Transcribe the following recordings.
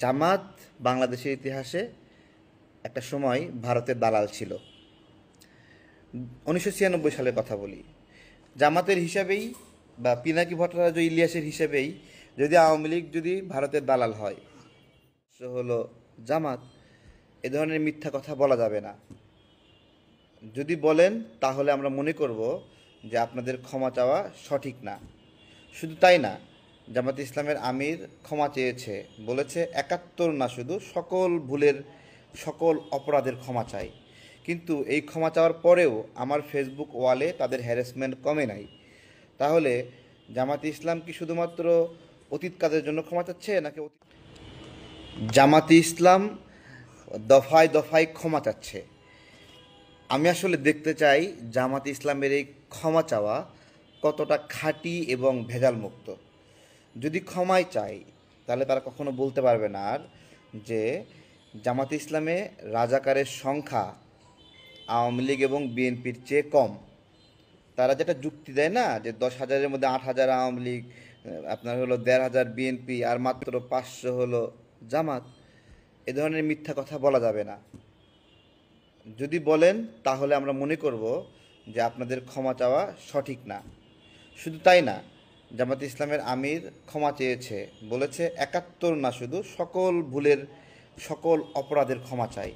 জামাত বাংলাদেশের ইতিহাসে একটা সময় ভারতের দালাল ছিল। 1996 সালের কথা বলি। জামাতের হিসাবেই বা পিনাকি ভট্টাচার্য ইলিয়াসের হিসেবেই যদি আওয়ামী লীগ যদি ভারতের দালাল হয়, সে হলো জামাত, এ ধরনের মিথ্যা কথা বলা যাবে না। যদি বলেন তাহলে আমরা মনে করব যে আপনাদের ক্ষমা চাওয়া সঠিক না। শুধু তাই না, জামাত ইসলামের আমির ক্ষমা চেয়েছে, বলেছে 71 না, শুধু সকল ভুলের, সকল অপরাধের ক্ষমা চাই। কিন্তু এই ক্ষমা চাওয়ার পরেও আমার ফেসবুক ওয়ালে তাদের হ্যারাসমেন্ট কমে নাই। তাহলে জামাত ইসলাম কি শুধুমাত্র অতীত কাজের জন্য ক্ষমা চাচ্ছে, নাকি জামাত ইসলাম দফায় দফায় ক্ষমা চাচ্ছে? আমি আসলে দেখতে চাই জামাত ইসলামের এই ক্ষমা চাওয়া কতটা খাঁটি এবং ভেজাল মুক্ত। যদি ক্ষমাই চাই, তাহলে তারা কখনো বলতে পারবে না আর যে জামাত ইসলামে রাজাকারের সংখ্যা আওয়ামী লীগ এবং বিএনপির চেয়ে কম। তারা যেটা যুক্তি দেয় না, যে 10,000-এর মধ্যে 8,000 আওয়ামী লীগ, আপনার হলো 1,500 বিএনপি, আর মাত্র 500 হলো জামাত, এ ধরনের মিথ্যা কথা বলা যাবে না। যদি বলেন তাহলে আমরা মনে করব যে আপনাদের ক্ষমা চাওয়া সঠিক না। শুধু তাই না, জামাত ইসলামের আমির ক্ষমা চেয়েছে, বলেছে 71 না, শুধু সকল ভুলের, সকল অপরাধের ক্ষমা চাই।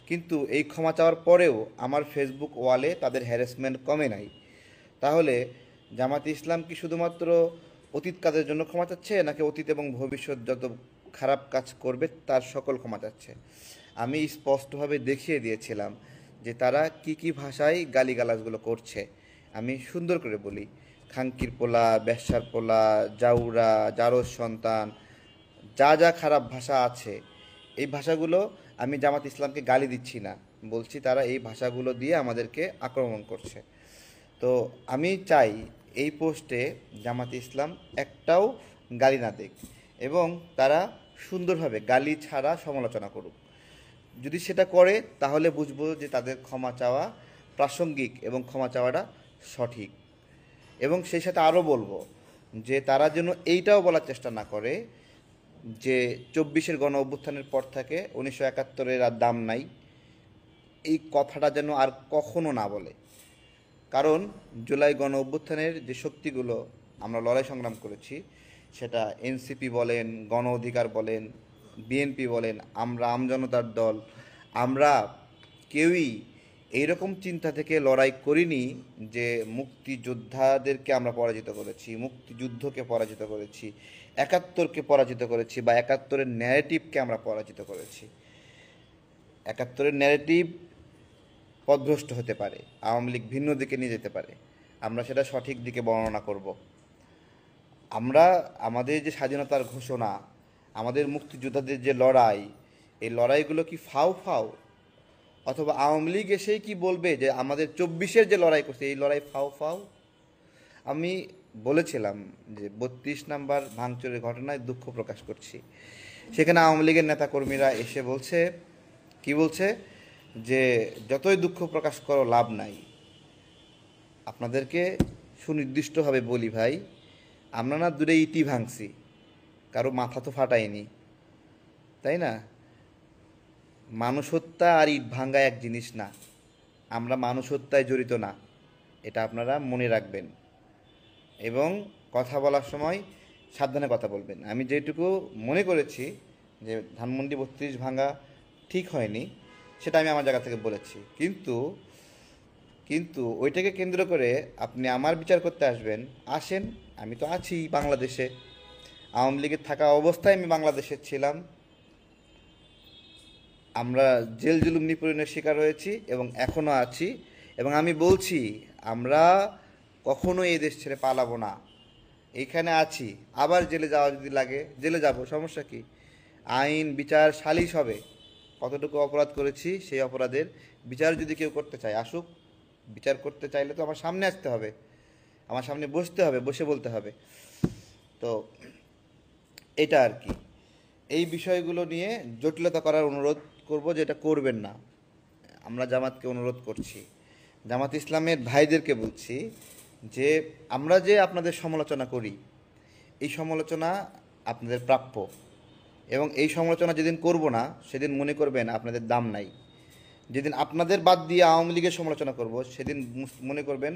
কিন্তু এই ক্ষমা চাওয়ার পরেও আমার ফেসবুক ওয়ালে তাদের হ্যারাসমেন্ট কমে নাই। তাহলে জামাত ইসলাম কি শুধুমাত্র অতীত কাজের জন্য ক্ষমা চাচ্ছে, নাকি অতীত এবং ভবিষ্যৎ যত খারাপ কাজ করবে তার সকল ক্ষমা চাচ্ছে? আমি স্পষ্টভাবে দেখিয়ে দিয়েছিলাম যে তারা কি ভাষায় গালিগালাজগুলো করছে। আমি সুন্দর করে বলি, খাঙ্কির পোলা, বেশ্যার পোলা, জাউরা, জারজ সন্তান, যা যা খারাপ ভাষা আছে, এই ভাষাগুলো আমি জামাত ইসলামকে গালি দিচ্ছি না, বলছি তারা এই ভাষাগুলো দিয়ে আমাদেরকে আক্রমণ করছে। তো আমি চাই এই পোস্টে জামাত ইসলাম একটাও গালি না দিক, এবং তারা সুন্দরভাবে গালি ছাড়া সমালোচনা করুক। যদি সেটা করে তাহলে বুঝবো যে তাদের ক্ষমা চাওয়া প্রাসঙ্গিক এবং ক্ষমা চাওয়াটা সঠিক। এবং সেই সাথে আরও বলবো যে তারা যেন এইটাও বলার চেষ্টা না করে যে 24-এর গণ অভ্যুত্থানের পর থেকে 1971-এর আর দাম নাই, এই কথাটা যেন আর কখনো না বলে। কারণ জুলাই গণ অভ্যুত্থানের যে শক্তিগুলো আমরা লড়াই সংগ্রাম করেছি, সেটা এনসিপি বলেন, গণ অধিকার বলেন, বিএনপি বলেন, আমরা আমজনতার দল, আমরা কেউই এইরকম চিন্তা থেকে লড়াই করিনি যে মুক্তিযোদ্ধাদেরকে আমরা পরাজিত করেছি, মুক্তিযুদ্ধকে পরাজিত করেছি, 71-কে পরাজিত করেছি, বা 71-এর ন্যারেটিভকে আমরা পরাজিত করেছি। 71-এর ন্যারেটিভ পথভ্রষ্ট হতে পারে, আওয়ামী লীগ ভিন্ন দিকে নিয়ে যেতে পারে, আমরা সেটা সঠিক দিকে বর্ণনা করব। আমরা আমাদের যে স্বাধীনতার ঘোষণা, আমাদের মুক্তিযোদ্ধাদের যে লড়াই, এই লড়াইগুলো কি ফাও ফাও, অথবা আওয়ামী লীগ এসেই কি বলবে যে আমাদের 24-এর যে লড়াই করছে এই লড়াই ফাও ফাও? আমি বলেছিলাম যে 32 নাম্বার ভাঙচুরের ঘটনায় দুঃখ প্রকাশ করছি। সেখানে আওয়ামী লীগের নেতাকর্মীরা এসে বলছে, কি বলছে, যে যতই দুঃখ প্রকাশ করো লাভ নাই। আপনাদেরকে সুনির্দিষ্টভাবে বলি ভাই, আমরা না দূরে ইটি ভাঙছি, কারো মাথা তো ফাটাইনি, তাই না? মানুষ হত্যা আর ইট ভাঙ্গা এক জিনিস না, আমরা মানুষ হত্যায় জড়িত না, এটা আপনারা মনে রাখবেন। এবং কথা বলার সময় সাবধানে কথা বলবেন। আমি যেটুকু মনে করেছি যে ধানমন্ডি 32 ভাঙ্গা ঠিক হয়নি, সেটা আমি আমার জায়গা থেকে বলেছি। কিন্তু ওইটাকে কেন্দ্র করে আপনি আমার বিচার করতে আসবেন, আসেন, আমি তো আছি বাংলাদেশে। আওয়ামী লীগের থাকা অবস্থায় আমি বাংলাদেশে ছিলাম, আমরা জেল জুলুম নিপীড়নের শিকার হয়েছি এবং এখনও আছি। এবং আমি বলছি, আমরা কখনো এই দেশ ছেড়ে পালাবো না, এইখানে আছি। আবার জেলে যাওয়া যদি লাগে জেলে যাব, সমস্যা কি? আইন বিচার সালিশ হবে, কতটুকু অপরাধ করেছি সেই অপরাধের বিচার যদি কেউ করতে চায় আসুক। বিচার করতে চাইলে তো আমার সামনে আসতে হবে, আমার সামনে বসতে হবে, বসে বলতে হবে। তো এটা আর কি, এই বিষয়গুলো নিয়ে জটিলতা করার অনুরোধ করব, যেটা করবেন না। আমরা জামাতকে অনুরোধ করছি, জামাত ইসলামের ভাইদেরকে বলছি যে আমরা যে আপনাদের সমালোচনা করি, এই সমালোচনা আপনাদের প্রাপ্য। এবং এই সমালোচনা যেদিন করব না সেদিন মনে করবেন আপনাদের দাম নাই। যেদিন আপনাদের বাদ দিয়ে আওয়ামী লীগের সমালোচনা করব সেদিন মনে করবেন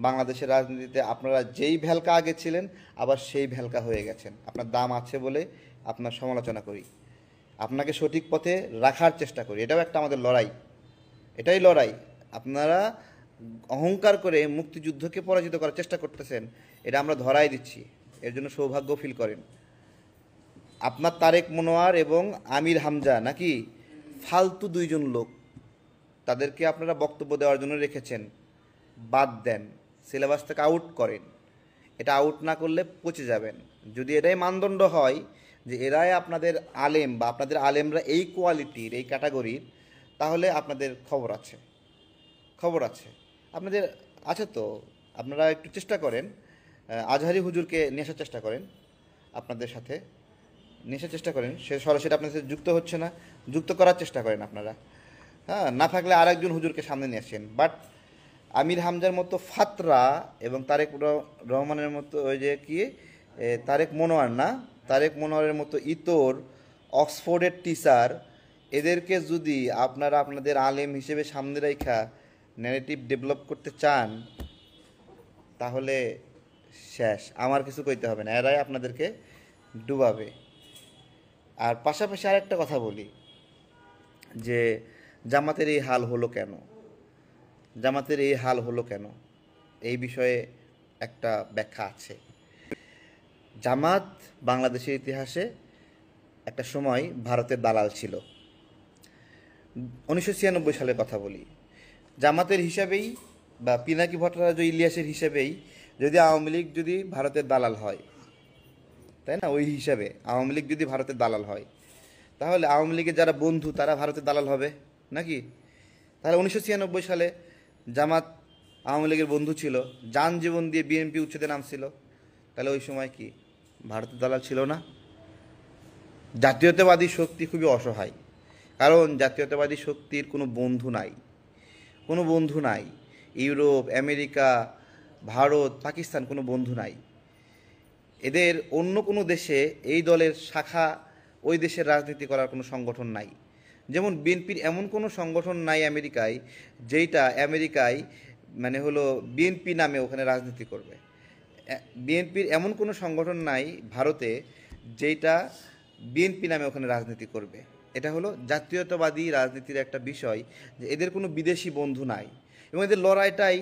বাংলাদেশের রাজনীতিতে আপনারা যেই ভ্যালকা আগে ছিলেন আবার সেই ভ্যালকা হয়ে গেছেন। আপনার দাম আছে বলে আপনার সমালোচনা করি, আপনাকে সঠিক পথে রাখার চেষ্টা করি। এটাও একটা আমাদের লড়াই, এটাই লড়াই। আপনারা অহংকার করে মুক্তিযুদ্ধকে পরাজিত করার চেষ্টা করতেছেন, এটা আমরা ধরাই দিচ্ছি। এর জন্য সৌভাগ্য ফিল করেন। আপনার তারেক মনোয়ার এবং আমির হামজা নাকি ফালতু দুইজন লোক, তাদেরকে আপনারা বক্তব্য দেওয়ার জন্য রেখেছেন। বাদ দেন, সিলেবাস থেকে আউট করেন। এটা আউট না করলে পচে যাবেন। যদি এটাই মানদণ্ড হয় যে এরাই আপনাদের আলেম বা আপনাদের আলেমরা এই কোয়ালিটির, এই ক্যাটাগরির, তাহলে আপনাদের খবর আছে, খবর আছে আপনাদের আছে। তো আপনারা একটু চেষ্টা করেন, আজহারি হুজুরকে নিয়ে আসার চেষ্টা করেন, আপনাদের সাথে নিয়ে আসার চেষ্টা করেন। সে সরাসরি আপনাদের সাথে যুক্ত হচ্ছে না, যুক্ত করার চেষ্টা করেন আপনারা। হ্যাঁ, না থাকলে আরেকজন হুজুরকে সামনে নিয়ে আসেন। বাট আমির হামজার মতো ফাতরা এবং তারেক রহমানের মতো ওই যে কি তারেক মনোয়ার না, তারেক মনোয়ারের মতো ইতর অক্সফোর্ডের টিচার, এদেরকে যদি আপনারা আপনাদের আলেম হিসেবে সামনে রেখা ন্যারেটিভ ডেভেলপ করতে চান তাহলে শেষ, আমার কিছু কইতে হবে না, এরাই আপনাদেরকে ডুবাবে। আর পাশাপাশি আরেকটা কথা বলি যে জামাতের এই হাল হলো কেন, জামাতের এই হাল হলো কেন, এই বিষয়ে একটা ব্যাখ্যা আছে। জামাত বাংলাদেশের ইতিহাসে একটা সময় ভারতের দালাল ছিল। 1996 সালের কথা বলি। জামাতের হিসাবেই বা পিনাকি ভট্টাচার্য ইলিয়াসের হিসাবেই যদি আওয়ামী লীগ যদি ভারতের দালাল হয়, তাই না, ওই হিসাবে আওয়ামী লীগ যদি ভারতের দালাল হয় তাহলে আওয়ামী লীগের যারা বন্ধু তারা ভারতের দালাল হবে নাকি? তাহলে 1996 সালে জামাত আওয়ামী লীগের বন্ধু ছিল, যান জীবন দিয়ে বিএনপি উচ্ছেদে নামছিল, তাহলে ওই সময় কি ভারতের দালাল ছিল না? জাতীয়তাবাদী শক্তি খুবই অসহায়, কারণ জাতীয়তাবাদী শক্তির কোনো বন্ধু নাই, কোনো বন্ধু নাই। ইউরোপ, আমেরিকা, ভারত, পাকিস্তান কোনো বন্ধু নাই। এদের অন্য কোনো দেশে এই দলের শাখা, ওই দেশের রাজনীতি করার কোনো সংগঠন নাই। যেমন বিএনপির এমন কোনো সংগঠন নাই আমেরিকায়, যেইটা আমেরিকায় মানে হলো বিএনপি নামে ওখানে রাজনীতি করবে। বিএনপির এমন কোনো সংগঠন নাই ভারতে যেইটা বিএনপি নামে ওখানে রাজনীতি করবে। এটা হলো জাতীয়তাবাদী রাজনীতির একটা বিষয়, যে এদের কোনো বিদেশি বন্ধু নাই এবং এদের লড়াইটাই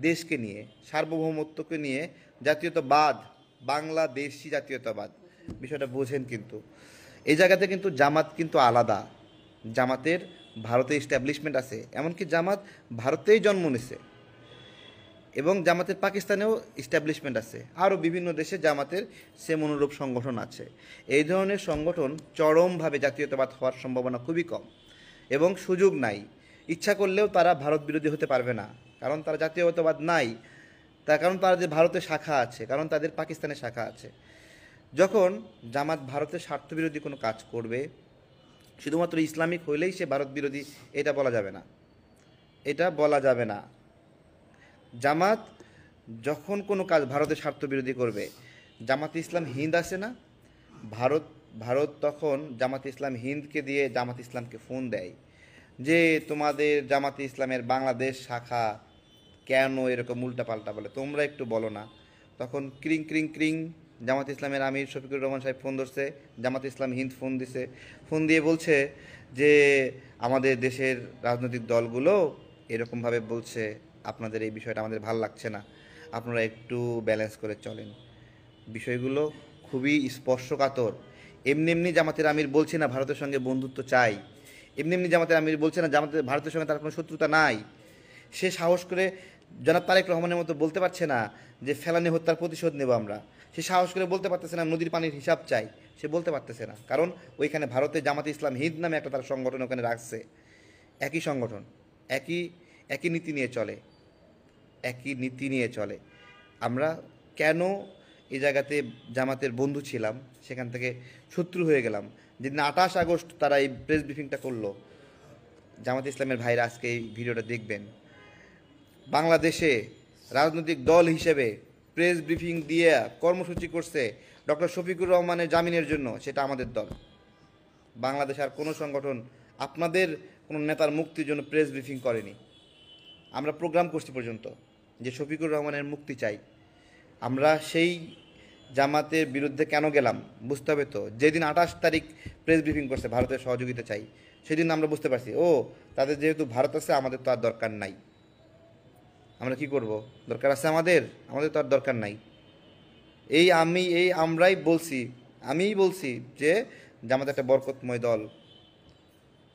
দেশকে নিয়ে, সার্বভৌমত্বকে নিয়ে, জাতীয়তাবাদ, বাংলাদেশি জাতীয়তাবাদ। বিষয়টা বোঝেন কিন্তু। এই জায়গাতে কিন্তু জামাত কিন্তু আলাদা। জামাতের ভারতে এস্টাবলিশমেন্ট আছে, এমনকি জামাত ভারতেই জন্ম নিছে এবং জামাতের পাকিস্তানেও এস্টাবলিশমেন্ট আছে, আরও বিভিন্ন দেশে জামাতের সেম অনুরূপ সংগঠন আছে। এই ধরনের সংগঠন চরমভাবে জাতীয়তাবাদ হওয়ার সম্ভাবনা খুবই কম এবং সুযোগ নাই। ইচ্ছা করলেও তারা ভারত বিরোধী হতে পারবে না, কারণ তারা জাতীয়তাবাদ নাই, তার কারণ তারা যে ভারতের শাখা আছে, কারণ তাদের পাকিস্তানের শাখা আছে। যখন জামাত ভারতের স্বার্থবিরোধী কোনো কাজ করবে, শুধুমাত্র ইসলামিক হইলেই সে ভারত বিরোধী, এটা বলা যাবে না, এটা বলা যাবে না। জামাত যখন কোনো কাজ ভারতের স্বার্থবিরোধী করবে, জামাত ইসলাম হিন্দ আছে না, ভারত তখন জামাত ইসলাম হিন্দকে দিয়ে জামাত ইসলামকে ফোন দেয় যে তোমাদের জামাত ইসলামের বাংলাদেশ শাখা কেন এরকম উল্টাপাল্টা বলে, তোমরা একটু বলো না। তখন ক্রিং ক্রিং ক্রিং জামাত ইসলামের আমির শফিকুর রহমান সাহেব ফোন ধরছে, জামাত ইসলাম হিন্দ ফোন দিছে, ফোন দিয়ে বলছে যে আমাদের দেশের রাজনৈতিক দলগুলো এরকমভাবে বলছে, আপনাদের এই বিষয়টা আমাদের ভাল লাগছে না, আপনারা একটু ব্যালেন্স করে চলেন। বিষয়গুলো খুবই স্পর্শকাতর। এমনি এমনি জামাতের আমির বলছে না ভারতের সঙ্গে বন্ধুত্ব চাই, এমনি এমনি জামাতের আমির বলছে না ভারতের সঙ্গে তার কোনো শত্রুতা নাই। সে সাহস করে জনাব তারেক রহমানের মতো বলতে পারছে না যে ফেলানি হত্যার প্রতিশোধ নেব আমরা। সে সাহস করে বলতে পারতেছে না নদীর পানির হিসাব চাই, সে বলতে পারতেছে না, কারণ ওইখানে ভারতে জামাতে ইসলাম হিন্দ নামে একটা তার সংগঠন ওখানে রাখছে। একই সংগঠন, একই নীতি নিয়ে চলে, একই নীতি নিয়ে চলে। আমরা কেন এই জায়গাতে জামাতের বন্ধু ছিলাম সেখান থেকে শত্রু হয়ে গেলাম? যেদিন 28 আগস্ট তারা এই প্রেস ব্রিফিংটা করলো, জামাত ইসলামের ভাইরা আজকে এই ভিডিওটা দেখবেন। বাংলাদেশে রাজনৈতিক দল হিসেবে প্রেস ব্রিফিং দিয়ে কর্মসূচি করছে ডক্টর শফিকুর রহমানের জামিনের জন্য, সেটা আমাদের দল। বাংলাদেশ আর কোনো সংগঠন আপনাদের কোনো নেতার মুক্তির জন্য প্রেস ব্রিফিং করেনি। আমরা প্রোগ্রাম করছি পর্যন্ত যে শফিকুর রহমানের মুক্তি চাই। আমরা সেই জামাতের বিরুদ্ধে কেন গেলাম বুঝতে হবে তো। যেদিন 28 তারিখ প্রেস ব্রিফিং করছে ভারতের সহযোগিতা চাই, সেদিন আমরা বুঝতে পারছি ও তাদের যেহেতু ভারত আছে আমাদের তো আর দরকার নাই। আমরা কি করব? দরকার আছে আমাদের তো আর দরকার নাই। আমরাই বলছি, আমিই বলছি যে জামাত একটা বরকতময় দল।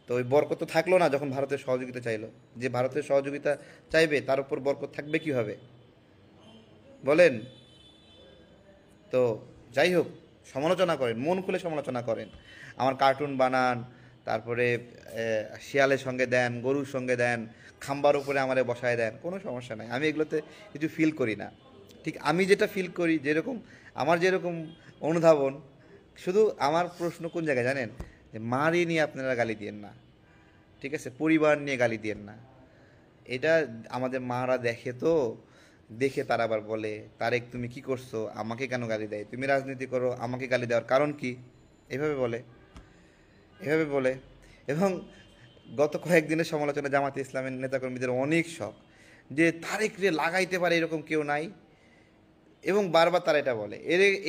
তো ওই বরকত তো থাকলো না যখন ভারতের সহযোগিতা চাইলো। যে ভারতের সহযোগিতা চাইবে তার উপর বরকত থাকবে কীভাবে বলেন? তো যাই হোক, সমালোচনা করেন, মন খুলে সমালোচনা করেন। আমার কার্টুন বানান, তারপরে শিয়ালের সঙ্গে দেন, গরুর সঙ্গে দেন, খাম্বার উপরে আমারে বসায় দেন, কোনো সমস্যা নাই। আমি এগুলোতে কিছু ফিল করি না। ঠিক আমি যেটা ফিল করি, আমার যেরকম অনুধাবন, শুধু আমার প্রশ্ন কোন জায়গায় জানেন? যে মারি নিয়ে আপনারা গালি দিয়েন না, ঠিক আছে? পরিবার নিয়ে গালি দিয়েন না। এটা আমাদের মারা দেখে, তো দেখে তারা আবার বলে, তারেক তুমি কি করছো, আমাকে কেন গালি দেয়, তুমি রাজনীতি করো, আমাকে গালি দেওয়ার কারণ কি? এভাবে বলে। এবং গত কয়েকদিনের সমালোচনা জামাতে ইসলামের নেতাকর্মীদের অনেক শখ যে তারেক রে লাগাইতে পারে এরকম কেউ নাই। এবং বারবার তারা এটা বলে,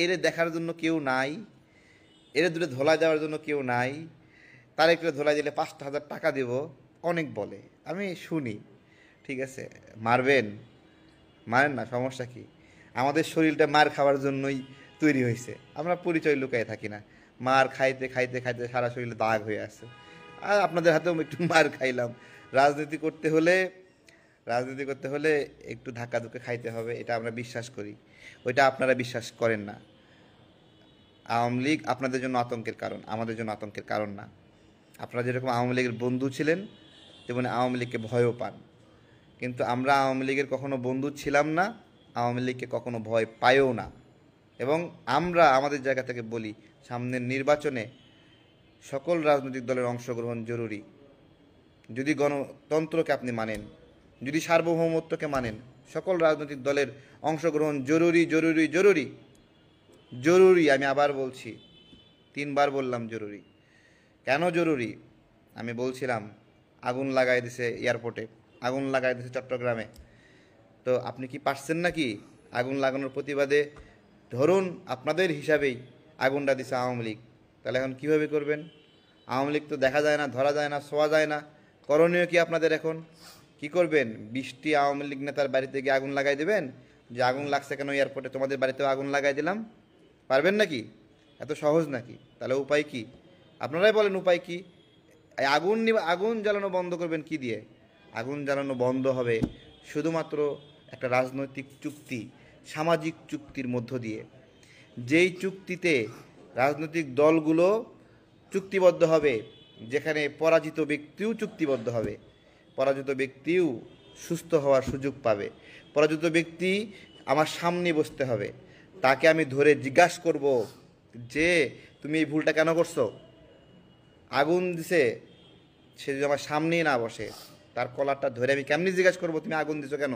এরে দেখার জন্য কেউ নাই, এরে দূরে ধোলাই দেওয়ার জন্য কেউ নাই, তারেকরে ধোলাই দিলে 5,000 টাকা দেব, অনেক বলে। আমি শুনি, ঠিক আছে, মারেন না, সমস্যা কি? আমাদের শরীরটা মার খাওয়ার জন্যই তৈরি হয়েছে, আমরা পরিচয় লুকায় থাকি না। মার খাইতে খাইতে খাইতে সারা শরীরে দাগ হয়ে আছে। আর আপনাদের হাতেও একটু মার খাইলাম। রাজনীতি করতে হলে একটু ধাক্কা ধুকে খাইতে হবে, এটা আমরা বিশ্বাস করি। ওইটা আপনারা বিশ্বাস করেন না। আওয়ামী লীগ আপনাদের জন্য আতঙ্কের কারণ, আমাদের জন্য আতঙ্কের কারণ না। আপনারা যেরকম আওয়ামী লীগের বন্ধু ছিলেন, তেমনি আওয়ামী লীগকে ভয়ও পান। কিন্তু আমরা আওয়ামী লীগের কখনো বন্ধু ছিলাম না, আওয়ামী লীগকে কখনো ভয় পাইও না। এবং আমরা আমাদের জায়গা থেকে বলি, সামনের নির্বাচনে সকল রাজনৈতিক দলের অংশগ্রহণ জরুরি। যদি গণতন্ত্রকে আপনি মানেন, যদি সার্বভৌমত্বকে মানেন, সকল রাজনৈতিক দলের অংশগ্রহণ জরুরি জরুরি জরুরি জরুরি। আমি আবার বলছি, 3 বার বললাম জরুরি। কেন জরুরি? আমি বলছিলাম আগুন লাগাই দিছে এয়ারপোর্টে, আগুন লাগাই দিছে চট্টগ্রামে। তো আপনি কি পারছেন নাকি? আগুন লাগানোর প্রতিবাদে ধরুন আপনাদের হিসাবেই আগুনটা দিছে আওয়ামী লীগ, তাহলে এখন কীভাবে করবেন? আওয়ামী লীগ তো দেখা যায় না, ধরা যায় না, ছোঁয়া যায় না। করণীয় কি আপনাদের এখন? কি করবেন? 20টি আওয়ামী লীগ নেতার বাড়িতে গিয়ে আগুন লাগাই দেবেন যে আগুন লাগছে কেন এয়ারপোর্টে, তোমাদের বাড়িতেও আগুন লাগাই দিলাম? পারবেন নাকি? এত সহজ নাকি? তাহলে উপায় কি? আপনারাই বলেন উপায় কি? আগুন জ্বালানো বন্ধ করবেন কি দিয়ে? আগুন জ্বালানো বন্ধ হবে শুধুমাত্র একটা রাজনৈতিক চুক্তি, সামাজিক চুক্তির মধ্য দিয়ে। যেই চুক্তিতে রাজনৈতিক দলগুলো চুক্তিবদ্ধ হবে, যেখানে পরাজিত ব্যক্তিও চুক্তিবদ্ধ হবে, পরাজিত ব্যক্তিও সুস্থ হওয়ার সুযোগ পাবে। পরাজিত ব্যক্তি আমার সামনে বসতে হবে, তাকে আমি ধরে জিজ্ঞাসা করব যে তুমি এই ভুলটা কেন করছো? আগুন দিছে, সে যদি আমার সামনেই না বসে, তার কলারটা ধরে আমি কেমনি জিজ্ঞাসা করবো তুমি আগুন দিছো কেন?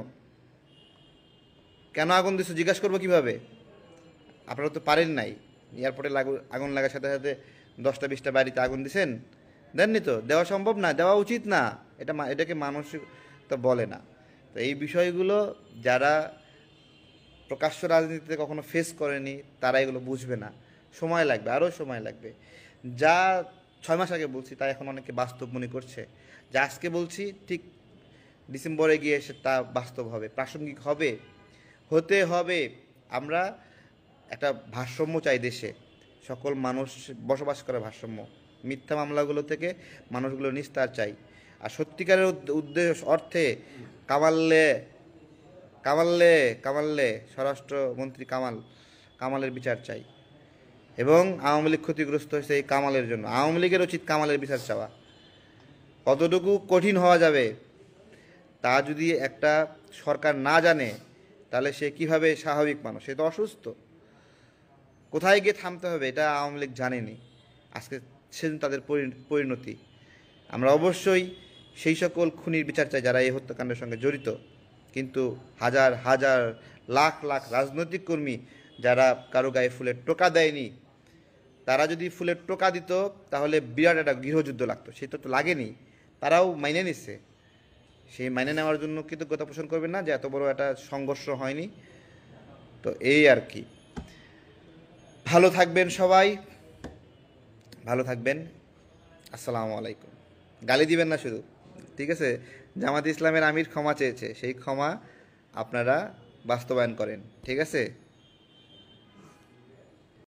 কেন আগুন দিছো জিজ্ঞাসা করবো কীভাবে? আপনারা তো পারেন নাই। এয়ারপোর্টে আগুন লাগার সাথে সাথে 10টা 20টা বাড়িতে আগুন দিছেন? দেননি তো, দেওয়া সম্ভব না, দেওয়া উচিত না। এটাকে মানসিকতা বলে না। তো এই বিষয়গুলো যারা প্রকাশ্য রাজনীতিতে কখনো ফেস করেনি তারা এগুলো বুঝবে না। সময় লাগবে, আরও সময় লাগবে। যা 6 মাস আগে বলছি তা এখন অনেকে বাস্তব মনে করছে। যা আজকে বলছি ঠিক ডিসেম্বরে গিয়ে এসে তা বাস্তব হবে, প্রাসঙ্গিক হতে হবে। আমরা একটা ভারসাম্য চাই দেশে, সকল মানুষ বসবাস করে ভারসাম্য। মিথ্যা মামলাগুলো থেকে মানুষগুলো নিস্তার চাই। আর সত্যিকারের উদ্দেশ্য অর্থে কামাল্লে স্বরাষ্ট্রমন্ত্রী কামালের বিচার চাই। এবং আওয়ামী লীগ ক্ষতিগ্রস্ত হয়েছে এই কামালের জন্য। আওয়ামী লীগের উচিত কামালের বিচার চাওয়া। কতটুকু কঠিন হওয়া যাবে তা যদি একটা সরকার না জানে, তাহলে সে কিভাবে স্বাভাবিক মানুষ? সে তো অসুস্থ। কোথায় গিয়ে থামতে হবে এটা আওয়ামী লীগ জানেনি। আজকে সেদিন তাদের পরিণতি। আমরা অবশ্যই সেই সকল খুনির বিচার চাই যারা এই হত্যাকাণ্ডের সঙ্গে জড়িত। কিন্তু হাজার হাজার লাখ লাখ রাজনৈতিক কর্মী যারা কারো গায়ে ফুলের টোকা দেয়নি, তারা যদি ফুলের টোকা দিত তাহলে বিরাট একটা গৃহযুদ্ধ লাগতো, সেটা তো লাগেনি, তারাও মাইনে নিচ্ছে। সেই মাইনে নেওয়ার জন্য কৃতজ্ঞতা পোষণ করবেন না যে এত বড় একটা সংঘর্ষ হয়নি। তো এই আর কি, ভালো থাকবেন সবাই, ভালো থাকবেন। আসসালামু আলাইকুম। গালি দিবেন না শুধু, ঠিক আছে? জামাত ইসলামের আমির ক্ষমা চেয়েছে, সেই ক্ষমা আপনারা বাস্তবায়ন করেন, ঠিক আছে?